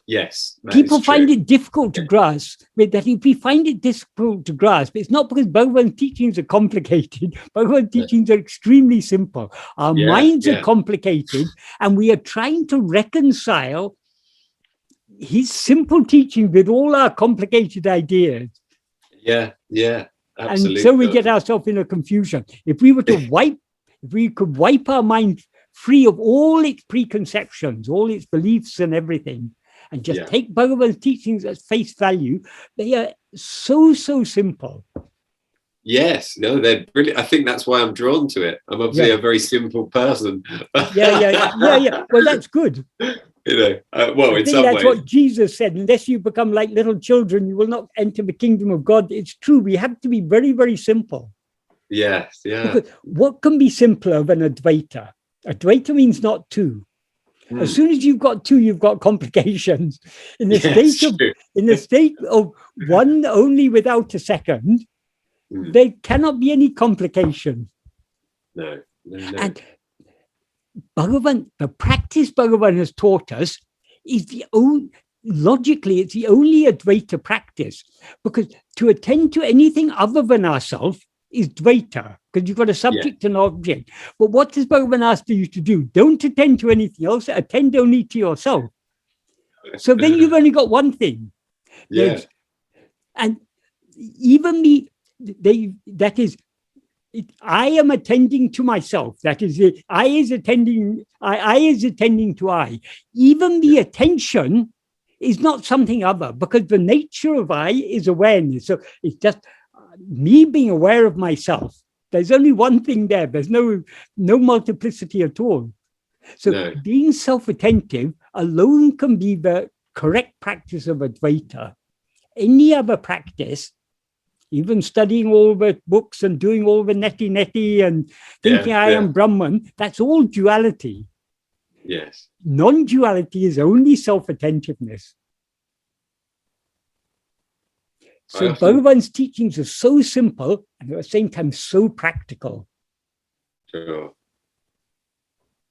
Yes. People find it difficult to grasp, but that if we find it difficult to grasp, it's not because Bhagavan's teachings are complicated. Bhagavan's teachings are extremely simple. Our minds are complicated, and we are trying to reconcile his simple teaching with all our complicated ideas. Yeah. Absolutely. And so we get ourselves in a confusion. If we could wipe our mind free of all its preconceptions, all its beliefs and everything, and just take Bhagavan's teachings as face value, they are so simple. Yes, no, they're brilliant. I think that's why I'm drawn to it. I'm obviously a very simple person. Yeah. Well, that's good. In some that's ways. what Jesus said. Unless you become like little children, you will not enter the kingdom of God. It's true. We have to be very, very simple. Yes, yeah. Because what can be simpler than Advaita? Advaita means not two. As soon as you've got two, you've got complications. In the state of one only without a second, there cannot be any complication. No. And the practice Bhagavan has taught us is logically, it's the only Advaita practice, because to attend to anything other than ourselves is Dvaita, because you've got a subject and object. But what does Bhagavan ask you to do? Don't attend to anything else, attend only to yourself. So then you've only got one thing. And even I am attending to myself. That is it. I is attending to I. Even the attention is not something other, because the nature of I is awareness. So it's just me being aware of myself. There's only one thing there. There's no multiplicity at all. So being self-attentive alone can be the correct practice of Advaita. Any other practice, even studying all the books and doing all the neti and thinking I am Brahman, that's all duality. Yes. Non-duality is only self-attentiveness. So Bhagavan's teachings are so simple and at the same time so practical. Sure.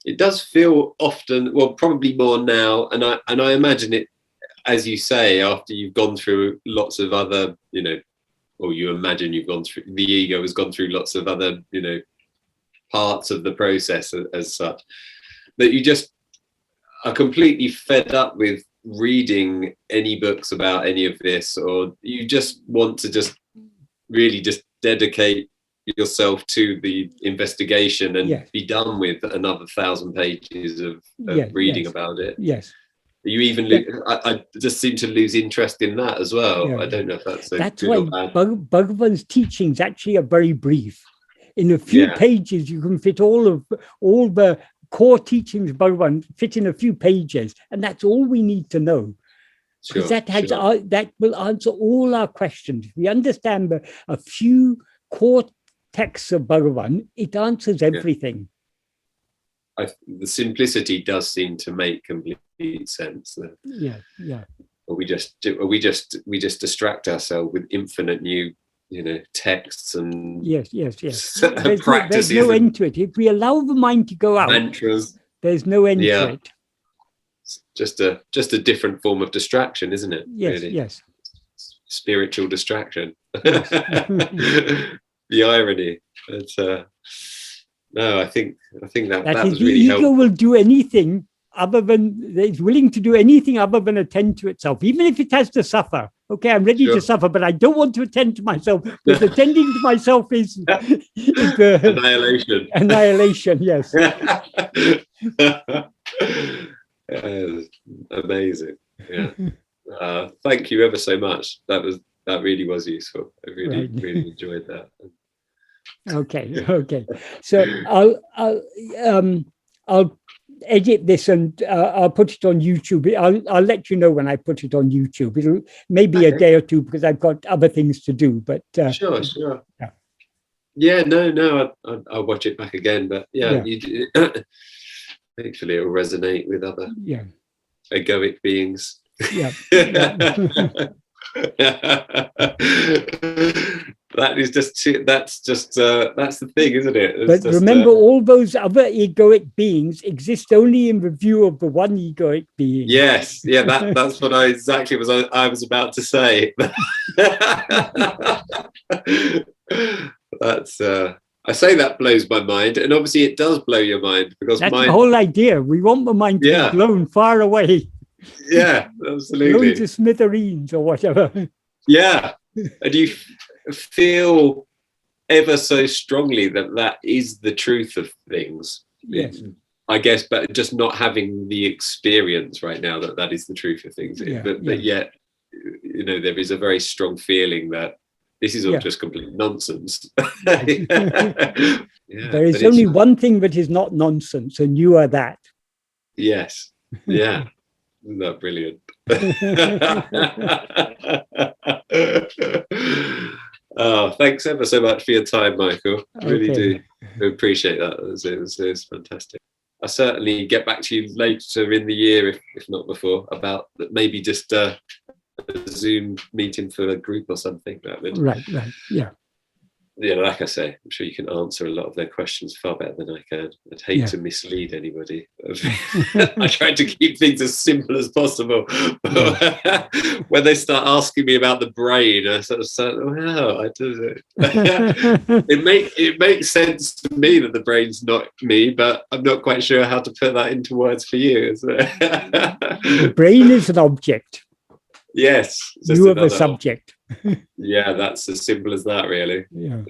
It does feel often, well, probably more now, and I imagine it, as you say, after you've gone through lots of other, or you imagine you've gone through, the ego has gone through lots of other, parts of the process as such, that you just are completely fed up with reading any books about any of this, or you just want to just really just dedicate yourself to the investigation and be done with another 1,000 pages of reading about it. Yes. You even I just seem to lose interest in that as well. I don't know if that's good why or bad. Bhagavan's teachings actually are very brief. In a few pages, you can fit all the core teachings of Bhagavan fit in a few pages, and that's all we need to know. Because that will answer all our questions. If we understand a few core texts of Bhagavan, it answers everything. The simplicity does seem to make complete sense. Or we just distract ourselves with infinite new, texts and practices. There's no end to it. If we allow the mind to go out, mantras, there's no end to it. It's just a different form of distraction, isn't it? Yes, really? Yes. Spiritual distraction. Yes. The irony. It's No, I think that That is, was the really ego helpful. will do anything other than, it's willing to do anything other than attend to itself, even if it has to suffer. Okay, I'm ready to suffer, but I don't want to attend to myself, because attending to myself is Annihilation. Annihilation, yes. Amazing. Yeah. Thank you ever so much. That really was useful. I really really enjoyed that. Okay. So I'll edit this and I'll put it on YouTube. I'll let you know when I put it on YouTube. It'll maybe a day or two, because I've got other things to do. But sure. Yeah. No. I'll watch it back again. But yeah. Hopefully, it will resonate with other egoic beings. Yeah. That's the thing, isn't it? But remember, all those other egoic beings exist only in review of the one egoic being. Yes, yeah, that's what I was about to say. That's I say that blows my mind, and obviously it does blow your mind, because that's the whole idea. We want the mind to be blown far away. Yeah, absolutely. Blown to smithereens or whatever. Yeah, and you feel ever so strongly that is the truth of things. Yes. I guess, but just not having the experience right now that is the truth of things. But yet, there is a very strong feeling that this is all just complete nonsense. There is only one thing that is not nonsense, and you are that. Yes. Yeah. Isn't that brilliant? Oh, thanks ever so much for your time, Michael. I really do appreciate that. It was fantastic. I'll certainly get back to you later in the year, if not before, about maybe just a Zoom meeting for a group or something. Right, yeah. Yeah, like I say, I'm sure you can answer a lot of their questions far better than I can. I'd hate to mislead anybody. I try to keep things as simple as possible. When they start asking me about the brain, I sort of say, "Well, I do it." It makes sense to me that the brain's not me, but I'm not quite sure how to put that into words for you. The brain is an object. Yes. You are the subject. Yeah, that's as simple as that, really. Yeah.